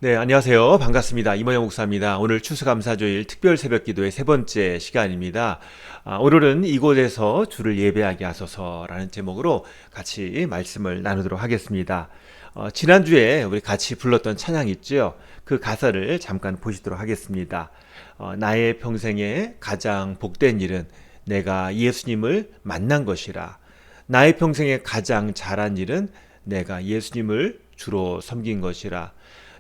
네, 안녕하세요. 반갑습니다. 이모영 목사입니다. 오늘 추수감사주일 특별 새벽기도의 세 번째 시간입니다. 오늘은 이곳에서 주를 예배하게 하소서라는 제목으로 같이 말씀을 나누도록 하겠습니다. 지난주에 우리 같이 불렀던 찬양 있죠? 그 가사를 잠깐 보시도록 하겠습니다. 나의 평생에 가장 복된 일은 내가 예수님을 만난 것이라. 나의 평생에 가장 잘한 일은 내가 예수님을 주로 섬긴 것이라.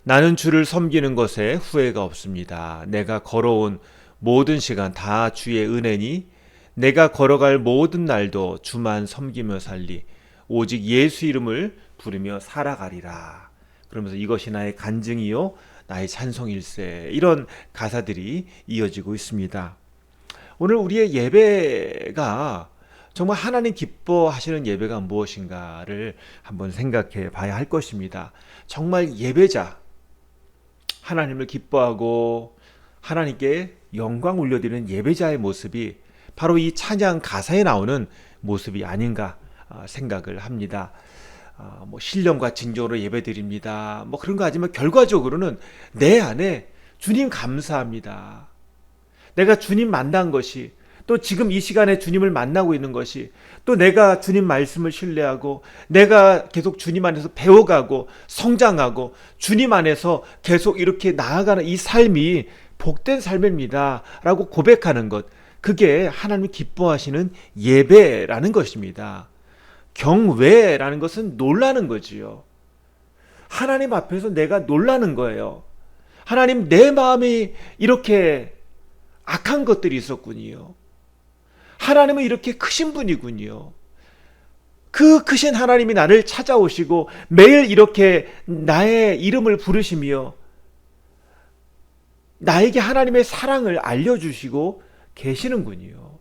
나는 주를 섬기는 것에 후회가 없습니다. 내가 걸어온 모든 시간 다 주의 은혜니 내가 걸어갈 모든 날도 주만 섬기며 살리 오직 예수 이름을 부르며 살아가리라. 그러면서 이것이 나의 간증이요 나의 찬송일세, 이런 가사들이 이어지고 있습니다. 오늘 우리의 예배가 정말 하나님 기뻐하시는 예배가 무엇인가를 한번 생각해 봐야 할 것입니다. 정말 예배자, 하나님을 기뻐하고 하나님께 영광 올려드리는 예배자의 모습이 바로 이 찬양 가사에 나오는 모습이 아닌가 생각을 합니다. 뭐 신령과 진정으로 예배드립니다. 뭐 그런 거 하지만 결과적으로는 내 안에 주님 감사합니다. 내가 주님 만난 것이, 또 지금 이 시간에 주님을 만나고 있는 것이, 또 내가 주님 말씀을 신뢰하고 내가 계속 주님 안에서 배워가고 성장하고 주님 안에서 계속 이렇게 나아가는 이 삶이 복된 삶입니다 라고 고백하는 것, 그게 하나님이 기뻐하시는 예배라는 것입니다. 경외라는 것은 놀라는 거지요. 하나님 앞에서 내가 놀라는 거예요. 하나님, 내 마음이 이렇게 악한 것들이 있었군요. 하나님은 이렇게 크신 분이군요. 그 크신 하나님이 나를 찾아오시고 매일 이렇게 나의 이름을 부르시며 나에게 하나님의 사랑을 알려주시고 계시는군요.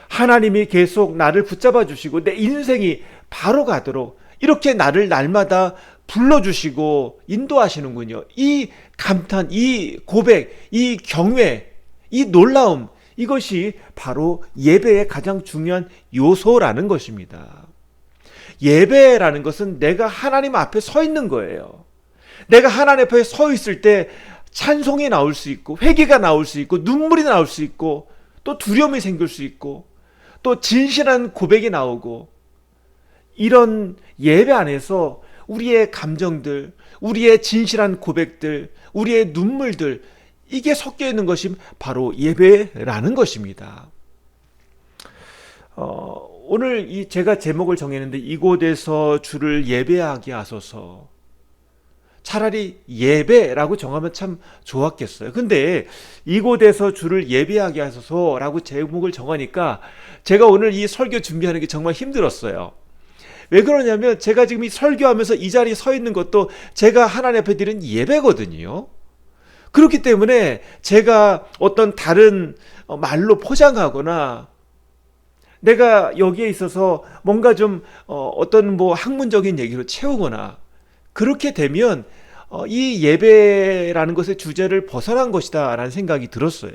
하나님이 계속 나를 붙잡아 주시고 내 인생이 바로 가도록 이렇게 나를 날마다 불러주시고 인도하시는군요. 이 감탄, 이 고백, 이 경외, 이 놀라움, 이것이 바로 예배의 가장 중요한 요소라는 것입니다. 예배라는 것은 내가 하나님 앞에 서 있는 거예요. 내가 하나님 앞에 서 있을 때 찬송이 나올 수 있고 회개가 나올 수 있고 눈물이 나올 수 있고 또 두려움이 생길 수 있고 또 진실한 고백이 나오고, 이런 예배 안에서 우리의 감정들, 우리의 진실한 고백들, 우리의 눈물들, 이게 섞여 있는 것이 바로 예배라는 것입니다. 오늘 제가 제목을 정했는데 이곳에서 주를 예배하게 하소서. 차라리 예배라고 정하면 참 좋았겠어요. 근데 이곳에서 주를 예배하게 하소서라고 제목을 정하니까 제가 오늘 이 설교 준비하는 게 정말 힘들었어요. 왜 그러냐면 제가 지금 이 설교하면서 이 자리에 서 있는 것도 제가 하나님 앞에 드리는 예배거든요. 그렇기 때문에 제가 어떤 다른 말로 포장하거나 내가 여기에 있어서 뭔가 좀 어떤 뭐 학문적인 얘기로 채우거나 그렇게 되면 이 예배라는 것의 주제를 벗어난 것이다 라는 생각이 들었어요.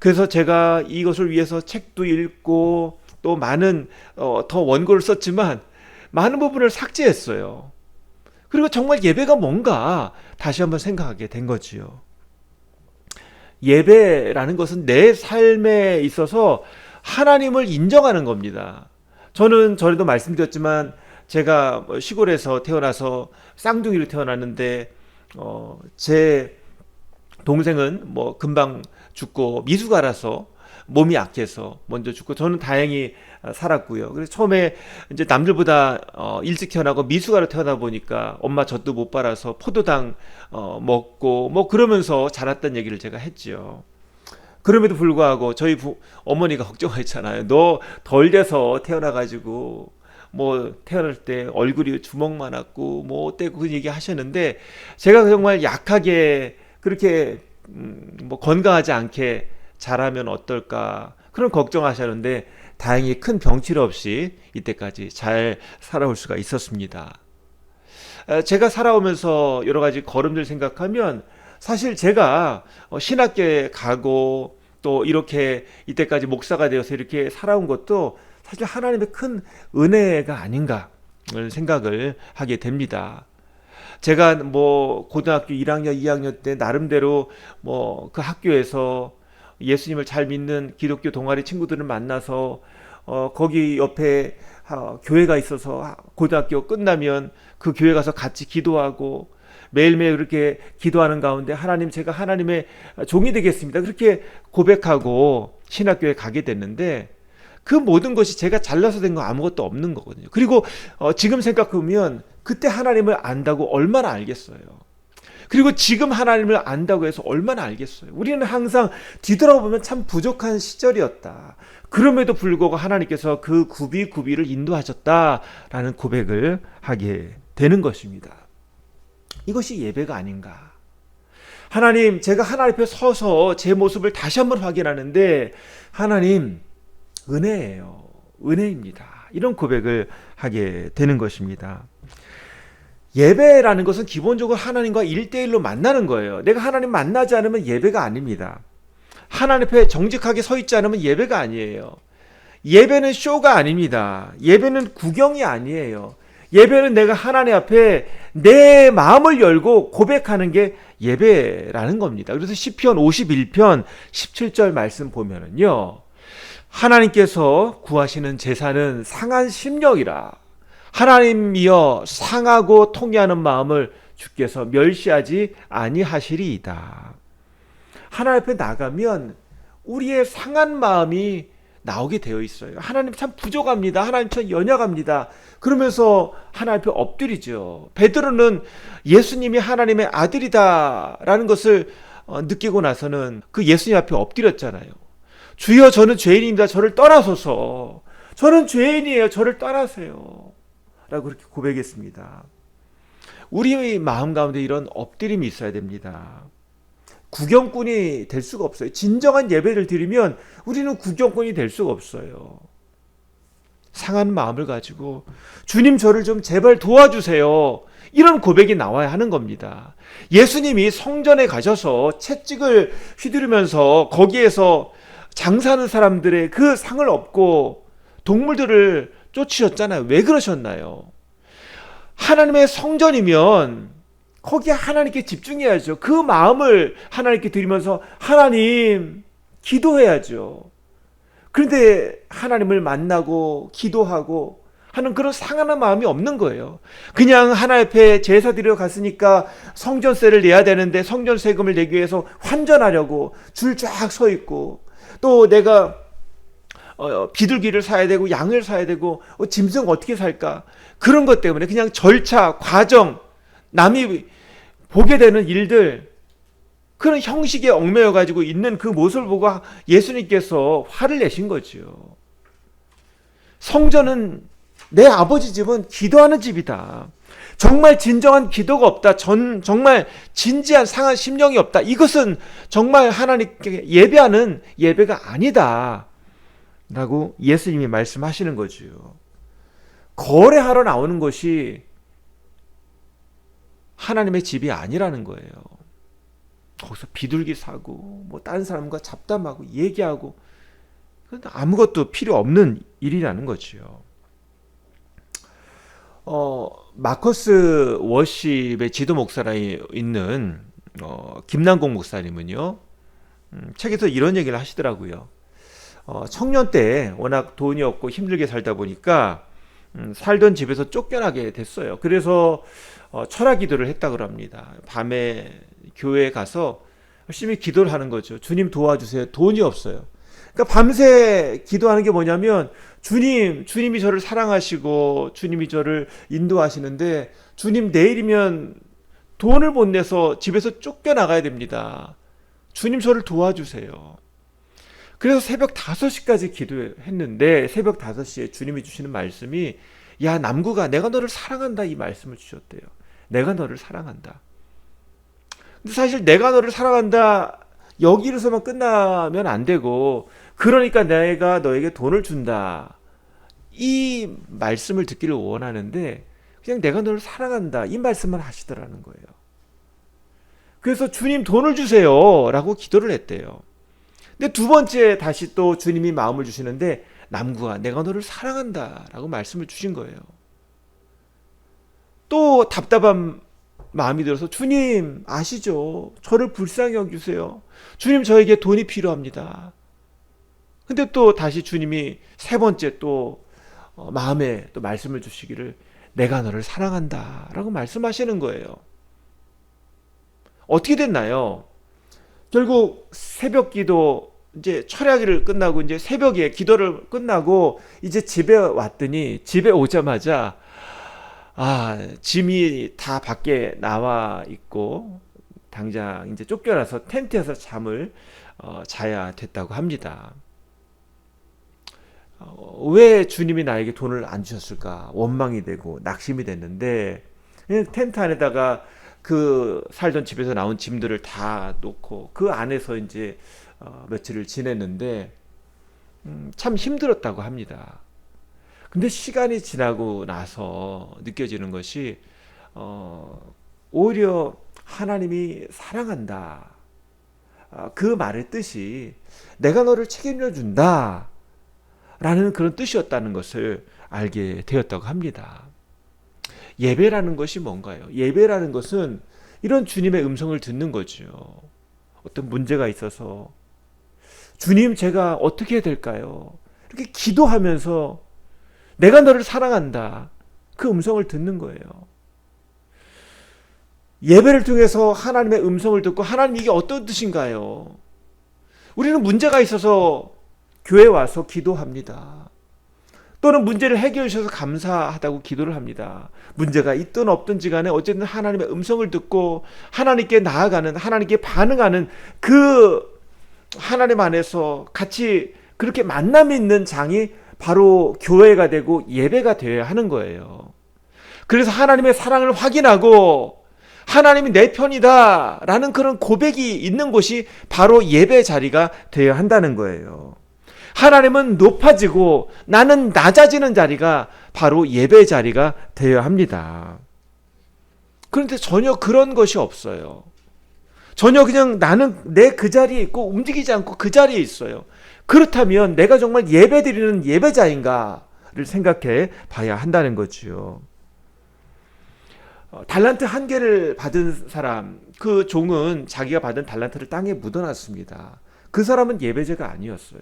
그래서 제가 이것을 위해서 책도 읽고 또 많은 더 원고를 썼지만 많은 부분을 삭제했어요. 그리고 정말 예배가 뭔가 다시 한번 생각하게 된 거지요. 예배라는 것은 내 삶에 있어서 하나님을 인정하는 겁니다. 저는 전에도 말씀드렸지만 제가 시골에서 태어나서 쌍둥이로 태어났는데 제 동생은 뭐 금방 죽고 미숙아라서 몸이 약해서 먼저 죽고 저는 다행히 살았고요. 그래서 처음에 이제 남들보다 일찍 태어나고 미숙아로 태어나 보니까 엄마 젖도 못 빨아서 포도당 먹고 뭐 그러면서 자랐다는 얘기를 제가 했지요. 그럼에도 불구하고 저희 어머니가 걱정했잖아요. 너 덜 돼서 태어나가지고 뭐 태어날 때 얼굴이 주먹만하고 뭐 어때고 그 얘기 하셨는데 제가 정말 약하게 그렇게 뭐 건강하지 않게 자라면 어떨까 그런 걱정하셨는데 다행히 큰 병치레 없이 이때까지 잘 살아올 수가 있었습니다. 제가 살아오면서 여러 가지 걸음들 생각하면 사실 제가 신학교에 가고 또 이렇게 이때까지 목사가 되어서 이렇게 살아온 것도 사실 하나님의 큰 은혜가 아닌가 생각을 하게 됩니다. 제가 뭐 고등학교 1학년, 2학년 때 나름대로 뭐 그 학교에서 예수님을 잘 믿는 기독교 동아리 친구들을 만나서 거기 옆에 교회가 있어서 고등학교 끝나면 그 교회 가서 같이 기도하고 매일매일 그렇게 기도하는 가운데 하나님, 제가 하나님의 종이 되겠습니다, 그렇게 고백하고 신학교에 가게 됐는데, 그 모든 것이 제가 잘나서 된 거 아무것도 없는 거거든요. 그리고 지금 생각해보면 그때 하나님을 안다고 얼마나 알겠어요. 그리고 지금 하나님을 안다고 해서 얼마나 알겠어요. 우리는 항상 뒤돌아보면 참 부족한 시절이었다. 그럼에도 불구하고 하나님께서 그 구비구비를 인도하셨다라는 고백을 하게 되는 것입니다. 이것이 예배가 아닌가. 하나님, 제가 하나님 앞에 서서 제 모습을 다시 한번 확인하는데 하나님, 은혜예요. 은혜입니다. 이런 고백을 하게 되는 것입니다. 예배라는 것은 기본적으로 하나님과 1대1로 만나는 거예요. 내가 하나님 만나지 않으면 예배가 아닙니다. 하나님 앞에 정직하게 서 있지 않으면 예배가 아니에요. 예배는 쇼가 아닙니다. 예배는 구경이 아니에요. 예배는 내가 하나님 앞에 내 마음을 열고 고백하는 게 예배라는 겁니다. 그래서 시편 51편 17절 말씀 보면은요, 하나님께서 구하시는 제사는 상한 심령이라. 하나님이여 상하고 통회하는 마음을 주께서 멸시하지 아니하시리이다. 하나님 앞에 나가면 우리의 상한 마음이 나오게 되어 있어요. 하나님 참 부족합니다. 하나님 참 연약합니다. 그러면서 하나님 앞에 엎드리죠. 베드로는 예수님이 하나님의 아들이다라는 것을 느끼고 나서는 그 예수님 앞에 엎드렸잖아요. 주여, 저는 죄인입니다. 저를 떠나소서. 저는 죄인이에요. 저를 떠나세요. 라고 그렇게 고백했습니다. 우리의 마음 가운데 이런 엎드림이 있어야 됩니다. 구경꾼이 될 수가 없어요. 진정한 예배를 드리면 우리는 구경꾼이 될 수가 없어요. 상한 마음을 가지고 주님, 저를 좀 제발 도와주세요, 이런 고백이 나와야 하는 겁니다. 예수님이 성전에 가셔서 채찍을 휘두르면서 거기에서 장사하는 사람들의 그 상을 업고 동물들을 쫓으셨잖아요. 왜 그러셨나요? 하나님의 성전이면 거기에 하나님께 집중해야죠. 그 마음을 하나님께 드리면서 하나님, 기도해야죠. 그런데 하나님을 만나고 기도하고 하는 그런 상한 마음이 없는 거예요. 그냥 하나님 앞에 제사 드리러 갔으니까 성전세를 내야 되는데 성전 세금을 내기 위해서 환전하려고 줄 쫙 서 있고, 또 내가 비둘기를 사야 되고 양을 사야 되고 짐승 어떻게 살까, 그런 것 때문에 그냥 절차, 과정, 남이 보게 되는 일들, 그런 형식에 얽매여 가지고 있는 그 모습을 보고 예수님께서 화를 내신 거죠. 성전은, 내 아버지 집은 기도하는 집이다. 정말 진정한 기도가 없다. 정말 진지한 상한 심령이 없다. 이것은 정말 하나님께 예배하는 예배가 아니다. 라고 예수님이 말씀하시는 거죠. 거래하러 나오는 것이 하나님의 집이 아니라는 거예요. 거기서 비둘기 사고 뭐 다른 사람과 잡담하고 얘기하고 아무것도 필요 없는 일이라는 거죠. 마커스 워십의 지도 목사라 있는 김남공 목사님은요, 책에서 이런 얘기를 하시더라고요. 청년 때 워낙 돈이 없고 힘들게 살다 보니까 살던 집에서 쫓겨나게 됐어요. 그래서 철학 기도를 했다고 합니다. 밤에 교회에 가서 열심히 기도를 하는 거죠. 주님 도와주세요. 돈이 없어요. 그러니까 밤새 기도하는 게 뭐냐면, 주님이 저를 사랑하시고 주님이 저를 인도하시는데 주님, 내일이면 돈을 못 내서 집에서 쫓겨나가야 됩니다. 주님, 저를 도와주세요. 그래서 새벽 5시까지 기도했는데 새벽 5시에 주님이 주시는 말씀이, 야 남구가, 내가 너를 사랑한다, 이 말씀을 주셨대요. 내가 너를 사랑한다. 근데 사실 내가 너를 사랑한다 여기로서만 끝나면 안 되고, 그러니까 내가 너에게 돈을 준다, 이 말씀을 듣기를 원하는데 그냥 내가 너를 사랑한다 이 말씀만 하시더라는 거예요. 그래서 주님 돈을 주세요 라고 기도를 했대요. 근데 두 번째 다시 또 주님이 마음을 주시는데, 남구아, 내가 너를 사랑한다 라고 말씀을 주신 거예요. 또 답답한 마음이 들어서 주님 아시죠? 저를 불쌍히 여기주세요. 주님 저에게 돈이 필요합니다. 근데 또 다시 주님이 세 번째 또 마음에 또 말씀을 주시기를 내가 너를 사랑한다 라고 말씀하시는 거예요. 어떻게 됐나요? 결국 새벽 기도 이제 철야기를 끝나고 이제 새벽에 기도를 끝나고 이제 집에 왔더니 집에 오자마자 짐이 다 밖에 나와 있고 당장 이제 쫓겨나서 텐트에서 잠을 자야 됐다고 합니다. 왜 주님이 나에게 돈을 안 주셨을까 원망이 되고 낙심이 됐는데 텐트 안에다가 그 살던 집에서 나온 짐들을 다 놓고 그 안에서 이제 며칠을 지냈는데 참 힘들었다고 합니다. 근데 시간이 지나고 나서 느껴지는 것이 오히려 하나님이 사랑한다. 그 말의 뜻이 내가 너를 책임져 준다 라는 그런 뜻이었다는 것을 알게 되었다고 합니다. 예배라는 것이 뭔가요? 예배라는 것은 이런 주님의 음성을 듣는 거죠. 어떤 문제가 있어서 주님 제가 어떻게 해야 될까요? 이렇게 기도하면서 내가 너를 사랑한다. 그 음성을 듣는 거예요. 예배를 통해서 하나님의 음성을 듣고 하나님 이게 어떤 뜻인가요? 우리는 문제가 있어서 교회 와서 기도합니다. 또는 문제를 해결해 주셔서 감사하다고 기도를 합니다. 문제가 있든 없든지 간에 어쨌든 하나님의 음성을 듣고 하나님께 나아가는, 하나님께 반응하는 그 하나님 안에서 같이 그렇게 만남이 있는 장이 바로 교회가 되고 예배가 되어야 하는 거예요. 그래서 하나님의 사랑을 확인하고 하나님이 내 편이다 라는 그런 고백이 있는 곳이 바로 예배 자리가 되어야 한다는 거예요. 하나님은 높아지고 나는 낮아지는 자리가 바로 예배 자리가 되어야 합니다. 그런데 전혀 그런 것이 없어요. 전혀 그냥 나는 내 그 자리에 있고 움직이지 않고 그 자리에 있어요. 그렇다면 내가 정말 예배 드리는 예배자인가를 생각해 봐야 한다는 거지요. 달란트 한 개를 받은 사람, 그 종은 자기가 받은 달란트를 땅에 묻어놨습니다. 그 사람은 예배자가 아니었어요.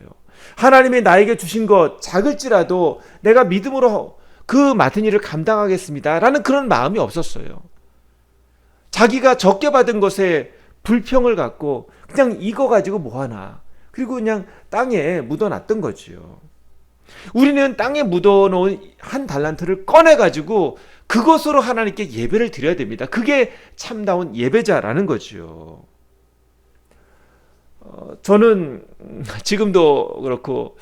하나님이 나에게 주신 것 작을지라도 내가 믿음으로 그 맡은 일을 감당하겠습니다 라는 그런 마음이 없었어요. 자기가 적게 받은 것에 불평을 갖고 그냥 이거 가지고 뭐하나, 그리고 그냥 땅에 묻어놨던 거지요. 우리는 땅에 묻어놓은 한 달란트를 꺼내가지고 그것으로 하나님께 예배를 드려야 됩니다. 그게 참다운 예배자라는 거지요. 저는 지금도 그렇고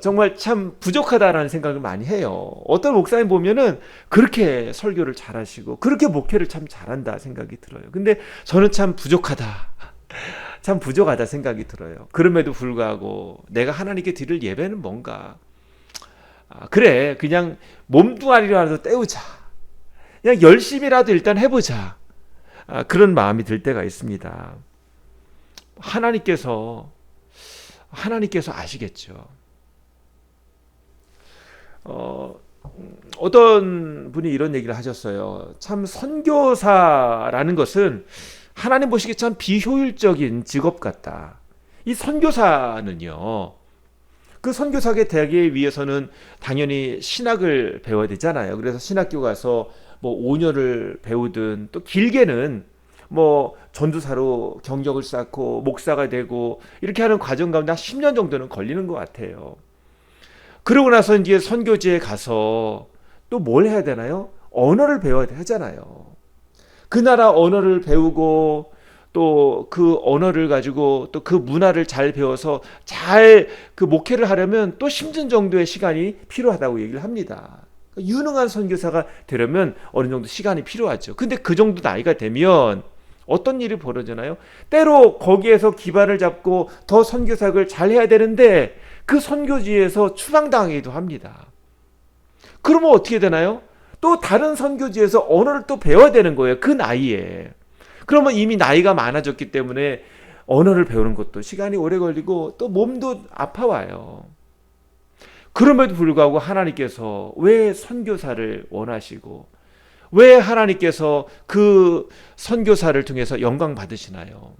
정말 참 부족하다라는 생각을 많이 해요. 어떤 목사님 보면은 그렇게 설교를 잘하시고 그렇게 목회를 참 잘한다 생각이 들어요. 근데 저는 참 부족하다. 참 부족하다 생각이 들어요. 그럼에도 불구하고 내가 하나님께 드릴 예배는 뭔가, 그래 그냥 몸뚱아리라도 때우자, 그냥 열심히라도 일단 해보자, 그런 마음이 들 때가 있습니다. 하나님께서 아시겠죠. 어떤 분이 이런 얘기를 하셨어요. 참 선교사라는 것은 하나님 보시기에 참 비효율적인 직업 같다. 이 선교사는요, 그 선교사에게 되기 위해서는 당연히 신학을 배워야 되잖아요. 그래서 신학교 가서 뭐 5년을 배우든 또 길게는 뭐 전도사로 경력을 쌓고 목사가 되고 이렇게 하는 과정 가운데 한 10년 정도는 걸리는 것 같아요. 그러고 나서 이제 선교지에 가서 또 뭘 해야 되나요? 언어를 배워야 하잖아요. 그 나라 언어를 배우고 또 그 언어를 가지고 또 그 문화를 잘 배워서 잘 그 목회를 하려면 또 10년 정도의 시간이 필요하다고 얘기를 합니다. 유능한 선교사가 되려면 어느 정도 시간이 필요하죠. 근데 그 정도 나이가 되면 어떤 일이 벌어지나요? 때로 거기에서 기반을 잡고 더 선교사역을 잘 해야 되는데 그 선교지에서 추방당하기도 합니다. 그러면 어떻게 되나요? 또 다른 선교지에서 언어를 또 배워야 되는 거예요. 그 나이에. 그러면 이미 나이가 많아졌기 때문에 언어를 배우는 것도 시간이 오래 걸리고 또 몸도 아파와요. 그럼에도 불구하고 하나님께서 왜 선교사를 원하시고 왜 하나님께서 그 선교사를 통해서 영광 받으시나요?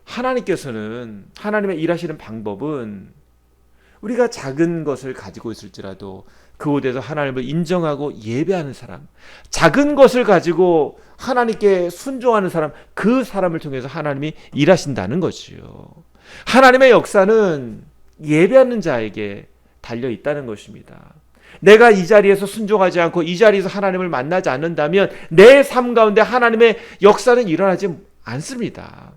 하나님께서는 하나님의 일하시는 방법은 우리가 작은 것을 가지고 있을지라도 그곳에서 하나님을 인정하고 예배하는 사람, 작은 것을 가지고 하나님께 순종하는 사람, 그 사람을 통해서 하나님이 일하신다는 거지요. 하나님의 역사는 예배하는 자에게 달려 있다는 것입니다. 내가 이 자리에서 순종하지 않고 이 자리에서 하나님을 만나지 않는다면 내 삶 가운데 하나님의 역사는 일어나지 않습니다.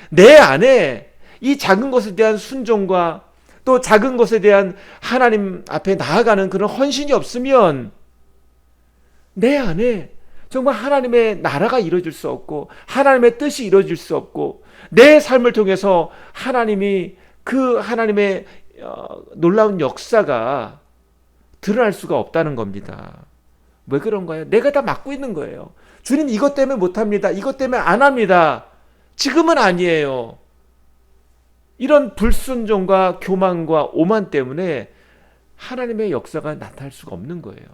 내 안에 이 작은 것에 대한 순종과 또 작은 것에 대한 하나님 앞에 나아가는 그런 헌신이 없으면 내 안에 정말 하나님의 나라가 이루어질 수 없고 하나님의 뜻이 이루어질 수 없고 내 삶을 통해서 하나님이 그 하나님의 놀라운 역사가 드러날 수가 없다는 겁니다. 왜 그런가요? 내가 다 막고 있는 거예요. 주님 이것 때문에 못합니다. 이것 때문에 안 합니다. 지금은 아니에요. 이런 불순종과 교만과 오만 때문에 하나님의 역사가 나타날 수가 없는 거예요.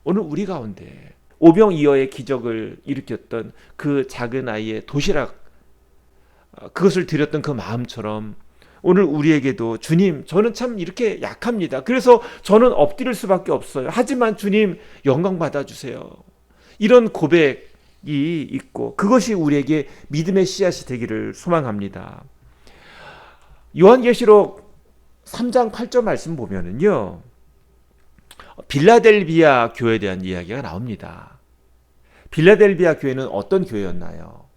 오늘 우리 가운데 오병이어의 기적을 일으켰던 그 작은 아이의 도시락, 그것을 드렸던 그 마음처럼 오늘 우리에게도 주님, 저는 참 이렇게 약합니다. 그래서 저는 엎드릴 수밖에 없어요. 하지만 주님 영광 받아주세요. 이런 고백이 있고 그것이 우리에게 믿음의 씨앗이 되기를 소망합니다. 요한계시록 3장 8절 말씀 보면은요, 빌라델비아 교회에 대한 이야기가 나옵니다. 빌라델비아 교회는 어떤 교회였나요?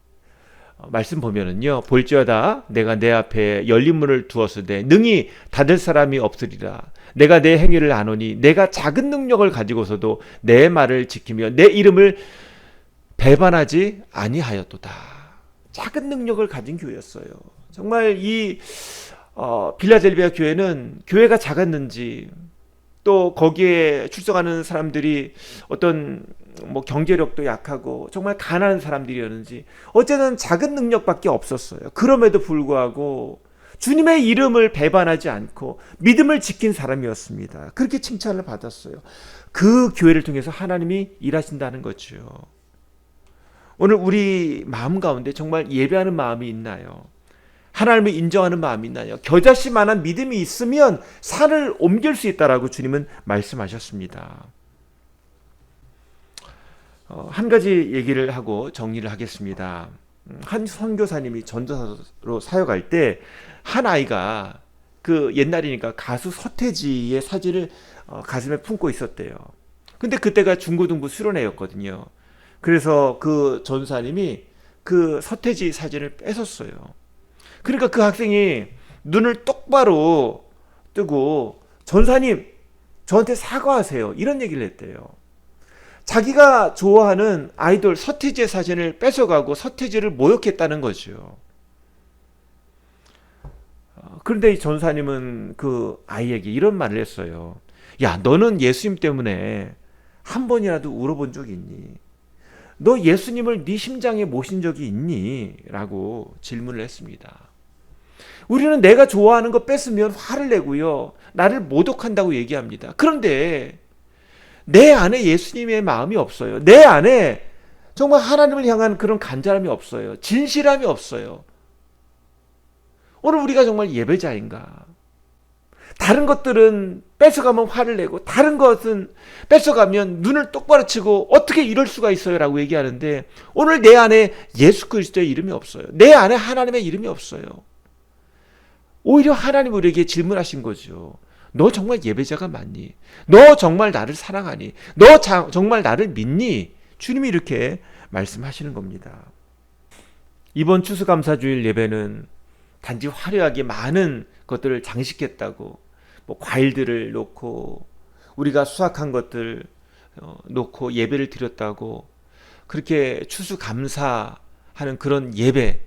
말씀 보면은요, 볼지어다 내가 내 앞에 열린 문을 두었으되 능히 닫을 사람이 없으리라. 내가 내 행위를 아노니 내가 작은 능력을 가지고서도 내 말을 지키며 내 이름을 배반하지 아니하였도다. 작은 능력을 가진 교회였어요. 정말 이 빌라델비아 교회는 교회가 작았는지 또 거기에 출석하는 사람들이 어떤 경제력도 약하고 정말 가난한 사람들이었는지 어쨌든 작은 능력밖에 없었어요. 그럼에도 불구하고 주님의 이름을 배반하지 않고 믿음을 지킨 사람이었습니다. 그렇게 칭찬을 받았어요. 그 교회를 통해서 하나님이 일하신다는 거죠. 오늘 우리 마음 가운데 정말 예배하는 마음이 있나요? 하나님을 인정하는 마음이 있나요? 겨자씨만한 믿음이 있으면 산을 옮길 수 있다라고 주님은 말씀하셨습니다. 한 가지 얘기를 하고 정리를 하겠습니다. 한 선교사님이 전도사로 사역할 때 한 아이가 그 옛날이니까 가수 서태지의 사진을 가슴에 품고 있었대요. 근데 그때가 중고등부 수련회였거든요. 그래서 그 전사님이 그 서태지 사진을 뺏었어요. 그러니까 그 학생이 눈을 똑바로 뜨고 전사님 저한테 사과하세요 이런 얘기를 했대요. 자기가 좋아하는 아이돌 서태지의 사진을 뺏어가고 서태지를 모욕했다는 거죠. 그런데 이 전사님은 그 아이에게 이런 말을 했어요. 야, 너는 예수님 때문에 한 번이라도 울어본 적이 있니? 너 예수님을 네 심장에 모신 적이 있니? 라고 질문을 했습니다. 우리는 내가 좋아하는 거 뺏으면 화를 내고요, 나를 모독한다고 얘기합니다. 그런데 내 안에 예수님의 마음이 없어요. 내 안에 정말 하나님을 향한 그런 간절함이 없어요. 진실함이 없어요. 오늘 우리가 정말 예배자인가? 다른 것들은 뺏어가면 화를 내고 다른 것은 뺏어가면 눈을 똑바로 치고 어떻게 이럴 수가 있어요? 라고 얘기하는데 오늘 내 안에 예수 그리스도의 이름이 없어요. 내 안에 하나님의 이름이 없어요. 오히려 하나님 우리에게 질문하신 거죠. 너 정말 예배자가 맞니? 너 정말 나를 사랑하니? 너 정말 나를 믿니? 주님이 이렇게 말씀하시는 겁니다. 이번 추수감사주일 예배는 단지 화려하게 많은 것들을 장식했다고, 과일들을 놓고 우리가 수확한 것들 놓고 예배를 드렸다고 그렇게 추수감사하는 그런 예배,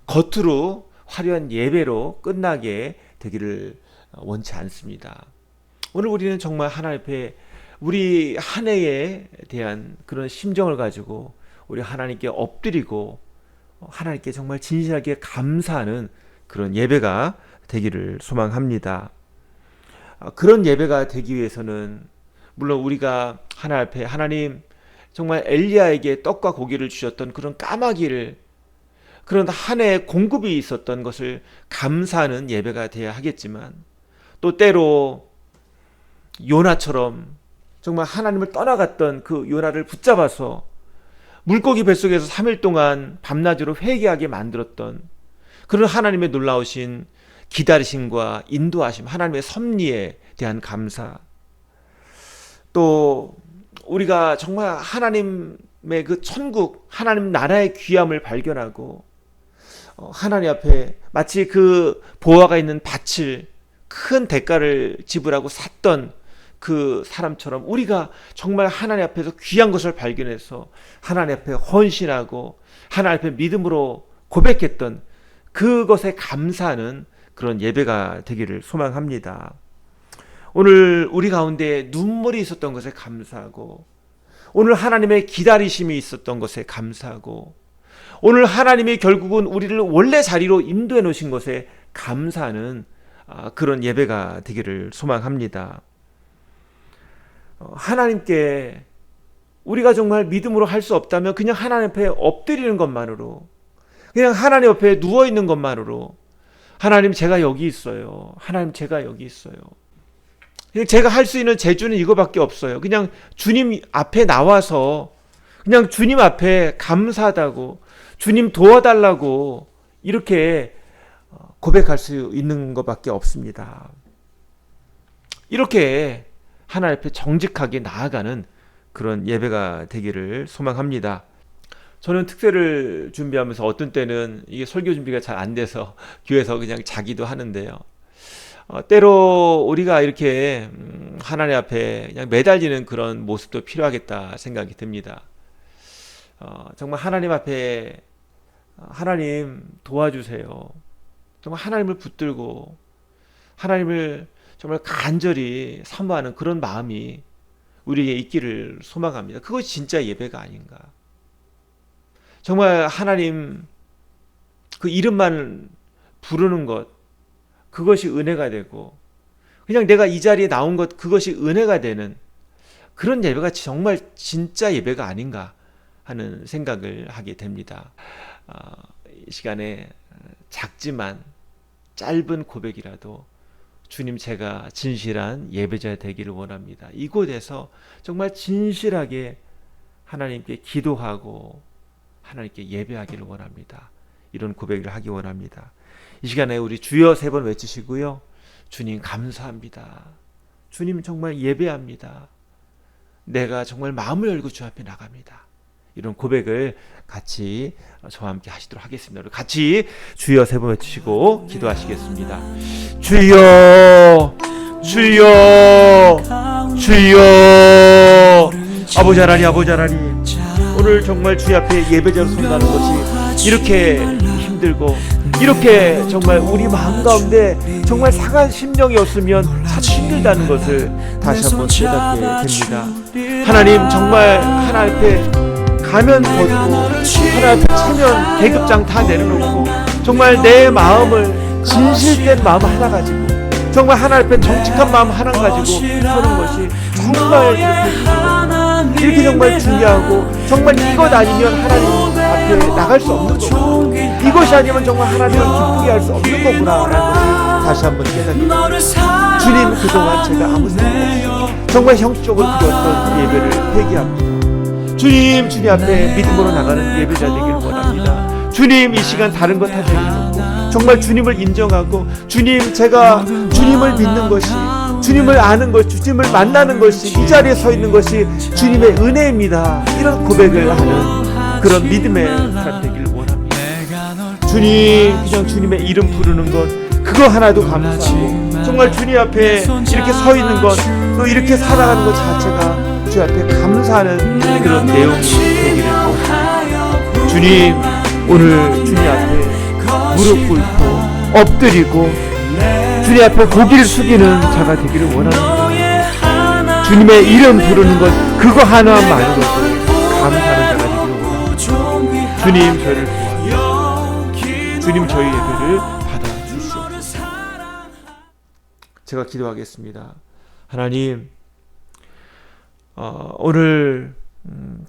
겉으로 화려한 예배로 끝나게 되기를 원치 않습니다. 오늘 우리는 정말 하나님 앞에 우리 한 해에 대한 그런 심정을 가지고 우리 하나님께 엎드리고 하나님께 정말 진실하게 감사하는 그런 예배가 되기를 소망합니다. 그런 예배가 되기 위해서는 물론 우리가 하나님 앞에 하나님 정말 엘리야에게 떡과 고기를 주셨던 그런 까마귀를 그런 한 해 공급이 있었던 것을 감사하는 예배가 돼야 하겠지만 또 때로 요나처럼 정말 하나님을 떠나갔던 그 요나를 붙잡아서 물고기 뱃속에서 3일 동안 밤낮으로 회개하게 만들었던 그런 하나님의 놀라우신 기다리심과 인도하심, 하나님의 섭리에 대한 감사, 또 우리가 정말 하나님의 그 천국, 하나님 나라의 귀함을 발견하고 하나님 앞에 마치 그 보화가 있는 밭을 큰 대가를 지불하고 샀던 그 사람처럼 우리가 정말 하나님 앞에서 귀한 것을 발견해서 하나님 앞에 헌신하고 하나님 앞에 믿음으로 고백했던 그것에 감사하는 그런 예배가 되기를 소망합니다. 오늘 우리 가운데 눈물이 있었던 것에 감사하고 오늘 하나님의 기다리심이 있었던 것에 감사하고 오늘 하나님이 결국은 우리를 원래 자리로 인도해 놓으신 것에 감사하는 그런 예배가 되기를 소망합니다. 하나님께 우리가 정말 믿음으로 할 수 없다면 그냥 하나님 앞에 엎드리는 것만으로 그냥 하나님 옆에 누워있는 것만으로 하나님 제가 여기 있어요. 하나님 제가 여기 있어요. 제가 할 수 있는 재주는 이거밖에 없어요. 그냥 주님 앞에 나와서 그냥 주님 앞에 감사하다고 주님 도와달라고 이렇게 고백할 수 있는 것밖에 없습니다. 이렇게 하나님 앞에 정직하게 나아가는 그런 예배가 되기를 소망합니다. 저는 특세를 준비하면서 어떤 때는 이게 설교 준비가 잘 안 돼서 교회에서 그냥 자기도 하는데요. 때로 우리가 이렇게 하나님 앞에 그냥 매달리는 그런 모습도 필요하겠다 생각이 듭니다. 정말 하나님 앞에 하나님 도와주세요. 정말 하나님을 붙들고 하나님을 정말 간절히 사모하는 그런 마음이 우리에게 있기를 소망합니다. 그것이 진짜 예배가 아닌가. 정말 하나님 그 이름만 부르는 것, 그것이 은혜가 되고 그냥 내가 이 자리에 나온 것, 그것이 은혜가 되는 그런 예배가 정말 진짜 예배가 아닌가 하는 생각을 하게 됩니다. 이 시간에 작지만 짧은 고백이라도 주님 제가 진실한 예배자 되기를 원합니다. 이곳에서 정말 진실하게 하나님께 기도하고 하나님께 예배하기를 원합니다. 이런 고백을 하기 원합니다. 이 시간에 우리 주여 3번 외치시고요. 주님 감사합니다. 주님 정말 예배합니다. 내가 정말 마음을 열고 주 앞에 나갑니다. 이런 고백을 같이 저와 함께 하시도록 하겠습니다. 우리 같이 주여 3번 외치시고 기도하시겠습니다. 주여 주여 주여 아버지 하나님 아버지 하나님 오늘 정말 주 앞에 예배자로 서는 것이 이렇게 힘들고 이렇게 정말 우리 마음 가운데 정말 상한 심령이었으면 참 힘들다는 것을 다시 한번 깨닫게 됩니다. 하나님 정말 하나님 앞에 가면 벗고 하나님 앞에 체면 계급장 다 내려놓고 정말 내 마음을 진실된 마음 하나 가지고 정말 하나님 앞에 정직한 마음 하나 가지고 서는 것이 정말 이렇게 정말 중요하고 정말 이것 아니면 하나님 앞에 나갈 수 없는 거고 이것이 아니면 정말 하나님을 기쁘게 할 수 없는 거구나 라는 것을 다시 한번 깨닫게 됩니다. 주님 그동안 제가 아무 생각 없이 정말 형식적으로 드렸던 예배를 회개합니다. 주님 앞에 믿음으로 나가는 예배자 되기를 원합니다. 주님 이 시간 다른 것 하지 않고 정말 주님을 인정하고 주님 제가 주님을 믿는 것이 주님을 아는 것, 주님을 만나는 것이 이 자리에 서 있는 것이 주님의 은혜입니다. 이런 고백을 하는 그런 믿음의 사람 되기를 원합니다. 주님 그냥 주님의 이름 부르는 것 그거 하나도 감사하고 정말 주님 앞에 이렇게 서 있는 것 또 이렇게 살아가는 것 자체가 주 앞에 감사하는 그런 내용이 되기를 원합니다. 주님 오늘 주님 앞에 무릎 꿇고 엎드리고 주님 앞에 고개를 숙이는 자가 되기를 원합니다. 주님의 이름 부르는 것 그거 하나만으로도 감사하는 자가 되기를 원합니다. 주님 저를 도와주시고 주님 저희 예배를 받아주시옵소서. 제가 기도하겠습니다. 하나님 오늘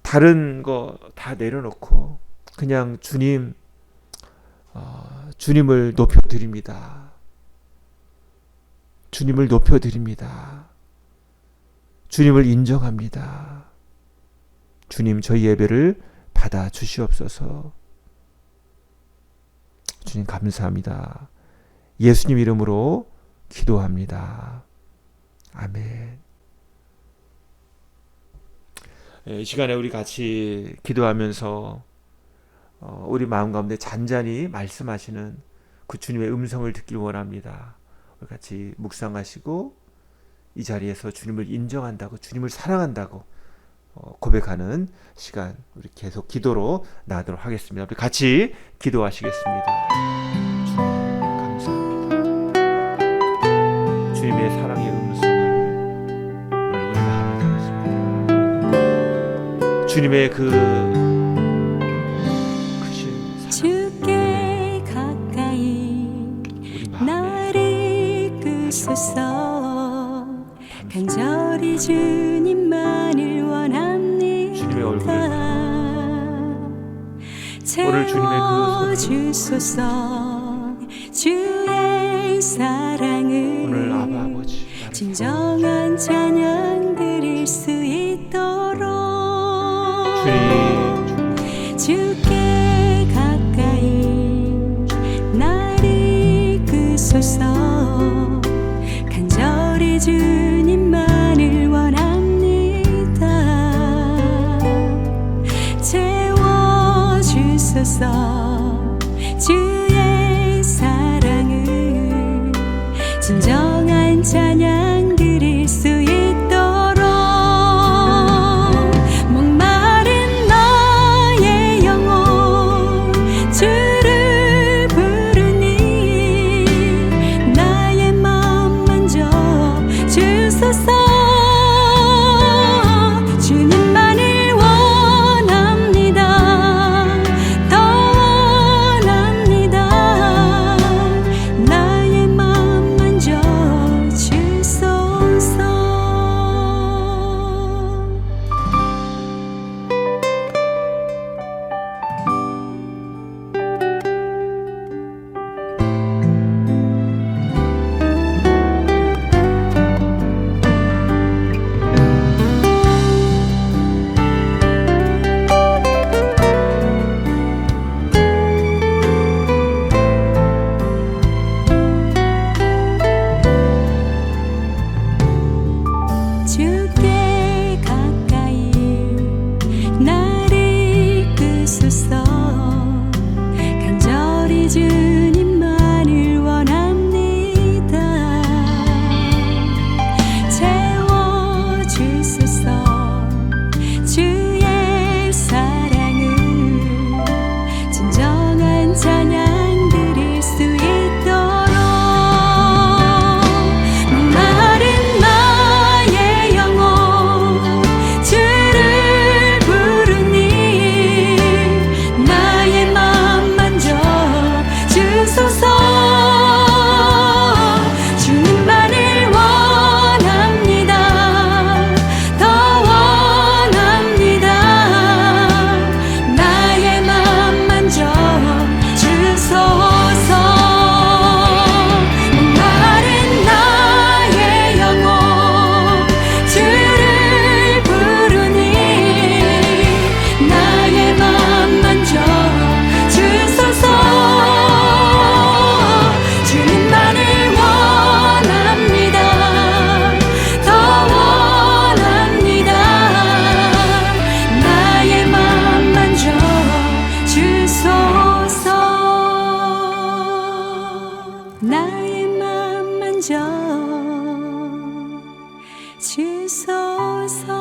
다른 거 다 내려놓고 그냥 주님을 높여드립니다. 주님을 높여드립니다. 주님을 인정합니다. 주님, 저희 예배를 받아 주시옵소서. 주님 감사합니다. 예수님 이름으로 기도합니다. 아멘. 이 시간에 우리 같이 기도하면서 우리 마음 가운데 잔잔히 말씀하시는 그 주님의 음성을 듣길 원합니다. 우리 같이 묵상하시고 이 자리에서 주님을 인정한다고, 주님을 사랑한다고 고백하는 시간, 우리 계속 기도로 나가도록 하겠습니다. 우리 같이 기도하시겠습니다. 주님 감사합니다. 주님의 사랑의 음성을 우리 마음에 담습니다. 주님의 그 크신 주께 가까이 나를 이끄소서. 간절히 주님만을 원합니다. 주님의 얼굴을 오늘 주님의 그 주소서. 주의 사랑을 오늘 아바 아버지 진정한 찬양 드릴 수 있도록 주께 가까이 나를 이끄소서. 간절히 주님만을 원합니다. 채워주소서. 주의 사랑을 진정한 찬양 드릴 수 있도록 목마른 나의 영혼 주를 부르니 나의 맘 만져 주소서. 주님만을 원합니다. 더 원합니다. 나의 맘 만져 주소서. 주께 가까이 나를 이끄소서. 간절히 주님만을 원합니다. 채워주소서. 주의 사랑을 진정한 찬양 드릴 수 있도록 목마른 나의 영혼 주를 부르니 나의 맘 만져 주소서. 주님만을 원합니다. 더 원합니다. 나의 맘 만져 주소서. 목마른 나의 영혼 주를 부르니 나의 맘 만져 주소서. 주님만을 원합니다. 더 원합니다. 나의 맘 만져 주소서. 나의 맘 만져 주소서.